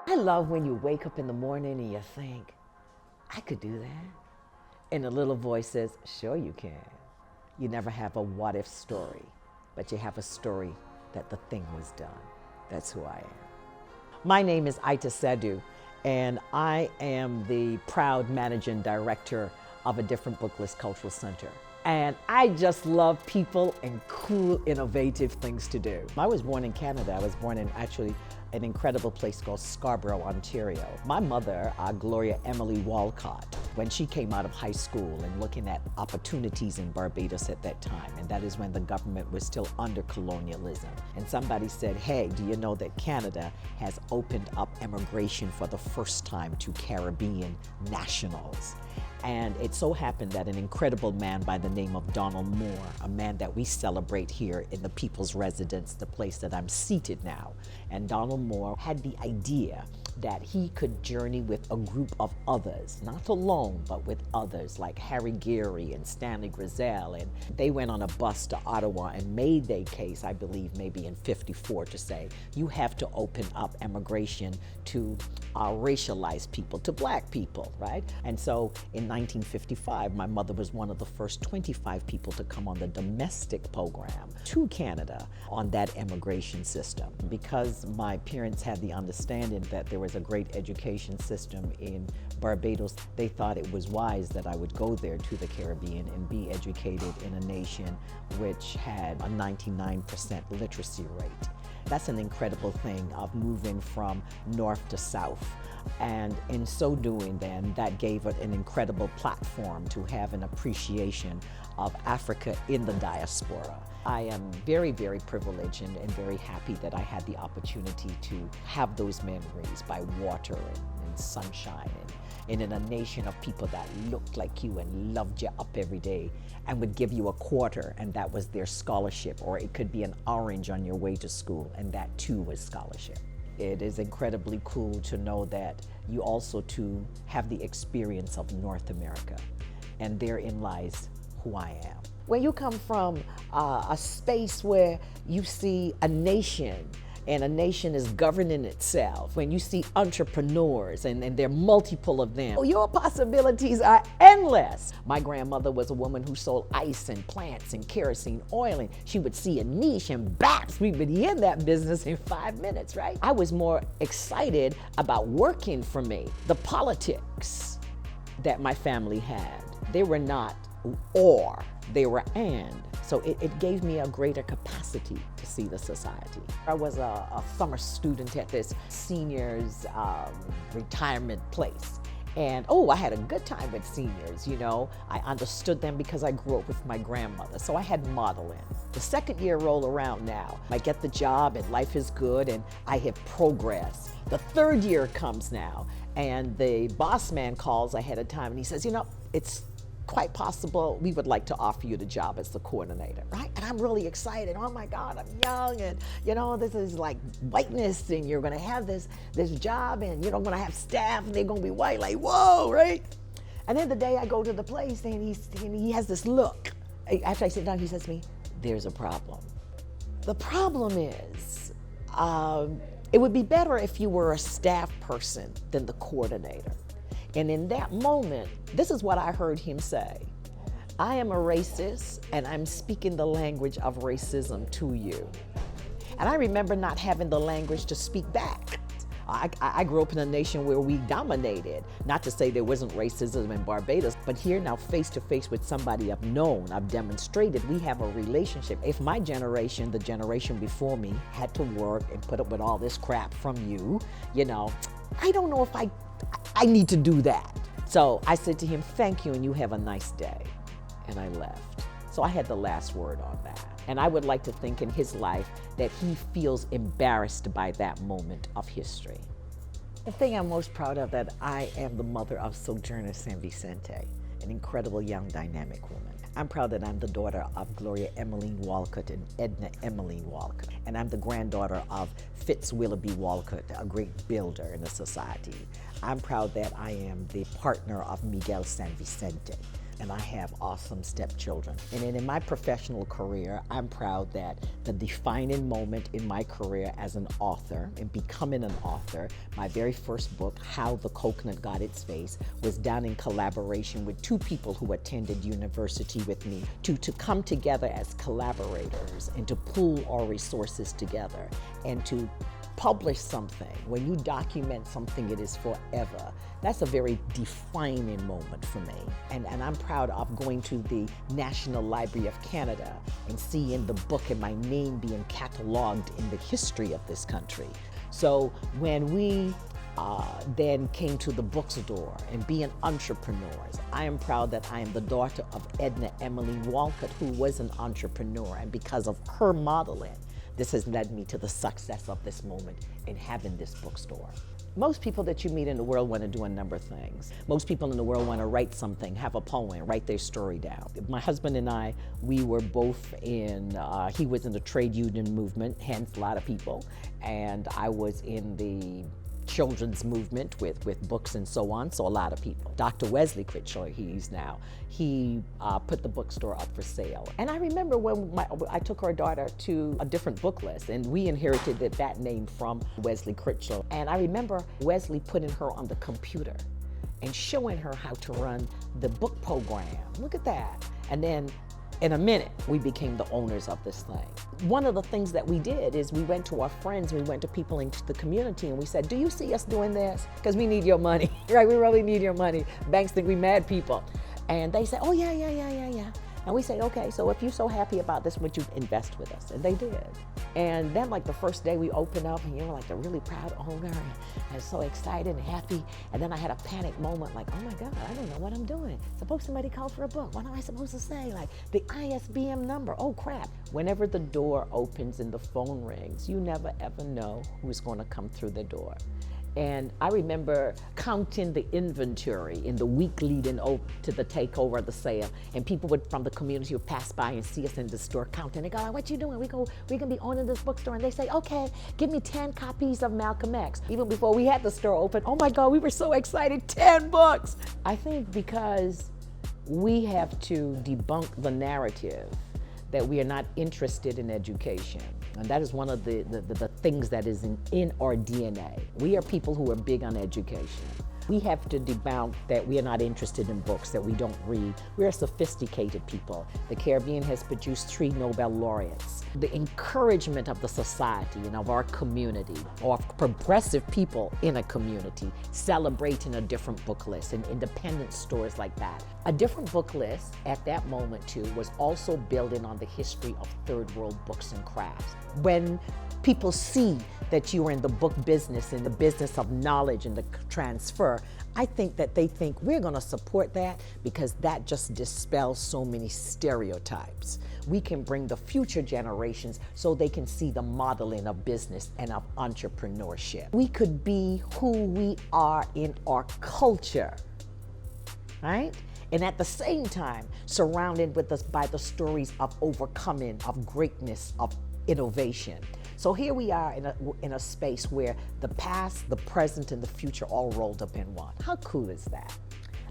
I love when you wake up in the morning and you think, I could do that. And the little voice says, sure you can. You never have a what if story, but you have a story that the thing was done. That's who I am. My name is Itah Sadu, and I am the proud managing director of a different Booklist Cultural Center. And I just love people and cool, innovative things to do. I was born in Canada. I was born in actually an incredible place called Scarborough, Ontario. My mother, Gloria Emily Walcott, when she came out of high school and looking at opportunities in Barbados at that time, and that is when the government was still under colonialism. And somebody said, hey, do you know that Canada has opened up immigration for the first time to Caribbean nationals? And it so happened that an incredible man by the name of Donald Moore, a man that we celebrate here in the People's Residence, the place that I'm seated now. And Donald Moore had the idea that he could journey with a group of others, not alone, but with others like Harry Geary and Stanley Grizzell. And they went on a bus to Ottawa and made their case, I believe maybe in '54, to say, you have to open up immigration to racialized people, to black people, right? And so in 1955, my mother was one of the first 25 people to come on the domestic program to Canada on that immigration system. Because my parents had the understanding that there was a great education system in Barbados, they thought it was wise that I would go there to the Caribbean and be educated in a nation which had a 99% literacy rate. That's an incredible thing of moving from north to south. And in so doing, then, that gave it an incredible platform to have an appreciation of Africa in the diaspora. I am very, very privileged and very happy that I had the opportunity to have those memories by water and sunshine and in a nation of people that looked like you and loved you up every day and would give you a quarter, and that was their scholarship, or it could be an orange on your way to school, and that too was scholarship. It is incredibly cool to know that you also too have the experience of North America, and therein lies who I am. When you come from a space where you see a nation, and a nation is governing itself, when you see entrepreneurs and there are multiple of them, your possibilities are endless. My grandmother was a woman who sold ice and plants and kerosene oil, and she would see a niche and baps, we would be in that business in 5 minutes, right? I was more excited about working for me. The politics that my family had, they were not or, they were and. So it gave me a greater capacity to see the society. I was a summer student at this seniors retirement place. And I had a good time with seniors, you know. I understood them because I grew up with my grandmother, so I had modeling. The second year roll around now. I get the job and life is good and I have progressed. The third year comes now and the boss man calls ahead of time and he says, you know, it's quite possible we would like to offer you the job as the coordinator, right? And I'm really excited. Oh my God, I'm young and you know, this is like whiteness and you're gonna have this job and you know, I'm gonna have staff and they're gonna be white, like whoa, right? And then the day I go to the place and he has this look. After I sit down, he says to me, there's a problem. The problem is, it would be better if you were a staff person than the coordinator. And in that moment, this is what I heard him say. I am a racist and I'm speaking the language of racism to you. And I remember not having the language to speak back. I grew up in a nation where we dominated. Not to say there wasn't racism in Barbados, but here now face to face with somebody I've known, I've demonstrated, we have a relationship. If my generation, the generation before me, had to work and put up with all this crap from you, you know, I don't know if I need to do that. So I said to him, thank you and you have a nice day. And I left. So I had the last word on that. And I would like to think in his life that he feels embarrassed by that moment of history. The thing I'm most proud of that I am the mother of Sojourner San Vicente, an incredible young dynamic woman. I'm proud that I'm the daughter of Gloria Emmeline Walcott and Edna Emmeline Walcott. And I'm the granddaughter of Fitz Willoughby Walcott, a great builder in the society. I'm proud that I am the partner of Miguel San Vicente. and I have awesome stepchildren. And then in my professional career, I'm proud that the defining moment in my career as an author and becoming an author, my very first book, How the Coconut Got Its Face, was done in collaboration with two people who attended university with me to come together as collaborators and to pool our resources together and to publish something. When you document something, it is forever. That's a very defining moment for me. And I'm proud of going to the National Library of Canada and seeing the book and my name being cataloged in the history of this country. So when we then came to the bookstore and being entrepreneurs, I am proud that I am the daughter of Edna Emily Walcott, who was an entrepreneur, and because of her modeling, this has led me to the success of this moment in having this bookstore. Most people that you meet in the world want to do a number of things. Most people in the world want to write something, have a poem, write their story down. My husband and I, we were both in, he was in the trade union movement, hence a lot of people, and I was in the children's movement with books and so on, so a lot of people. Dr. Wesley Critchlow, he put the bookstore up for sale. And I remember when I took our daughter to a different Booklist, and we inherited that name from Wesley Critchlow. And I remember Wesley putting her on the computer and showing her how to run the book program. Look at that. And then in a minute, we became the owners of this thing. One of the things that we did is we went to our friends, we went to people in the community, and we said, do you see us doing this? Because we need your money, right? We really need your money. Banks think we mad people. And they said, oh, yeah. And we said, okay, so if you're so happy about this, would you invest with us? And they did. And then like the first day we opened up, and you were like a really proud owner and so excited and happy. And then I had a panic moment like, oh my God, I don't know what I'm doing. Suppose somebody called for a book. What am I supposed to say? Like the ISBN number, oh crap. Whenever the door opens and the phone rings, you never ever know who's gonna come through the door. And I remember counting the inventory in the week leading to the takeover of the sale. And people from the community would pass by and see us in the store counting. They go, what you doing? We're gonna be owning this bookstore. And they say, okay, give me 10 copies of Malcolm X. Even before we had the store open, oh my God, we were so excited, 10 books. I think because we have to debunk the narrative that we are not interested in education. And that is one of the things that is in our DNA. We are people who are big on education. We have to debunk that we are not interested in books, that we don't read. We are sophisticated people. The Caribbean has produced 3 Nobel laureates. The encouragement of the society and of our community, or of progressive people in a community, celebrating a different book list and independent stores like that. A different book list at that moment too was also building on the history of third world books and crafts. When people see that you are in the book business, in the business of knowledge and the transfer, I think that they think we're gonna support that because that just dispels so many stereotypes. We can bring the future generations so they can see the modeling of business and of entrepreneurship. We could be who we are in our culture, right? And at the same time, surrounded with us by the stories of overcoming, of greatness, of innovation. So here we are in a space where the past, the present, and the future all rolled up in one. How cool is that?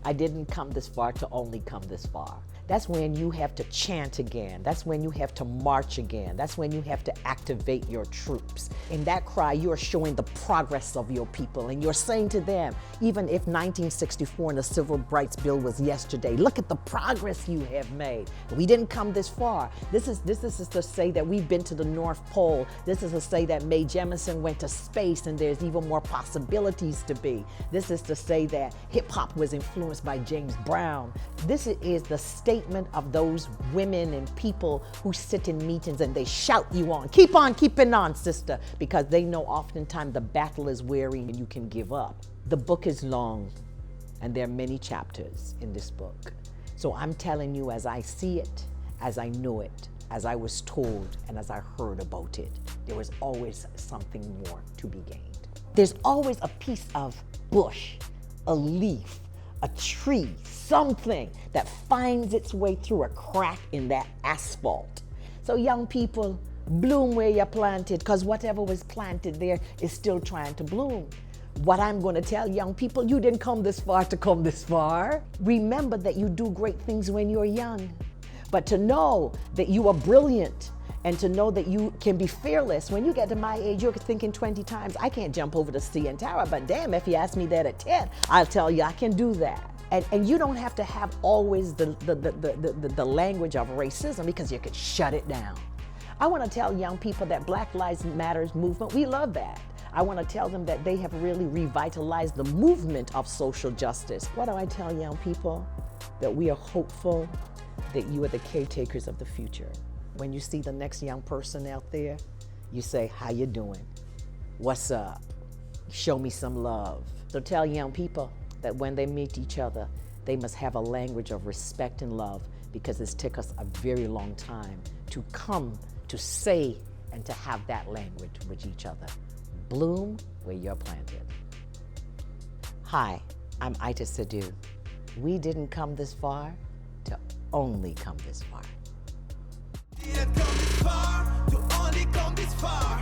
I didn't come this far to only come this far. That's when you have to chant again. That's when you have to march again. That's when you have to activate your troops. In that cry, you are showing the progress of your people, and you're saying to them, even if 1964 and the Civil Rights Bill was yesterday, look at the progress you have made. We didn't come this far. This is to say that we've been to the North Pole. This is to say that Mae Jemison went to space and there's even more possibilities to be. This is to say that hip hop was influenced by James Brown. This is the statement of those women and people who sit in meetings and they shout you on keeping on, sister, because they know oftentimes the battle is weary and you can give up. The book is long and there are many chapters in this book. So I'm telling you as I see it, as I know it, as I was told, and as I heard about it, there was always something more to be gained. There's always a piece of bush, a leaf, a tree, something that finds its way through a crack in that asphalt. So young people, bloom where you're planted, because whatever was planted there is still trying to bloom. What I'm going to tell young people, you didn't come this far to come this far. Remember that you do great things when you're young. But to know that you are brilliant and to know that you can be fearless, when you get to my age, you're thinking 20 times, I can't jump over the CN Tower, but damn, if you ask me that at 10, I'll tell you I can do that. And you don't have to have always the language of racism, because you could shut it down. I want to tell young people that Black Lives Matter movement, we love that. I want to tell them that they have really revitalized the movement of social justice. What do I tell young people? That we are hopeful, that you are the caretakers of the future. When you see the next young person out there, you say, how you doing? What's up? Show me some love. So tell young people that when they meet each other, they must have a language of respect and love, because it's took us a very long time to come to say and to have that language with each other. Bloom where you're planted. Hi, I'm Itah Sadu. We didn't come this far to only come this far. Didn't come this far to only come this far.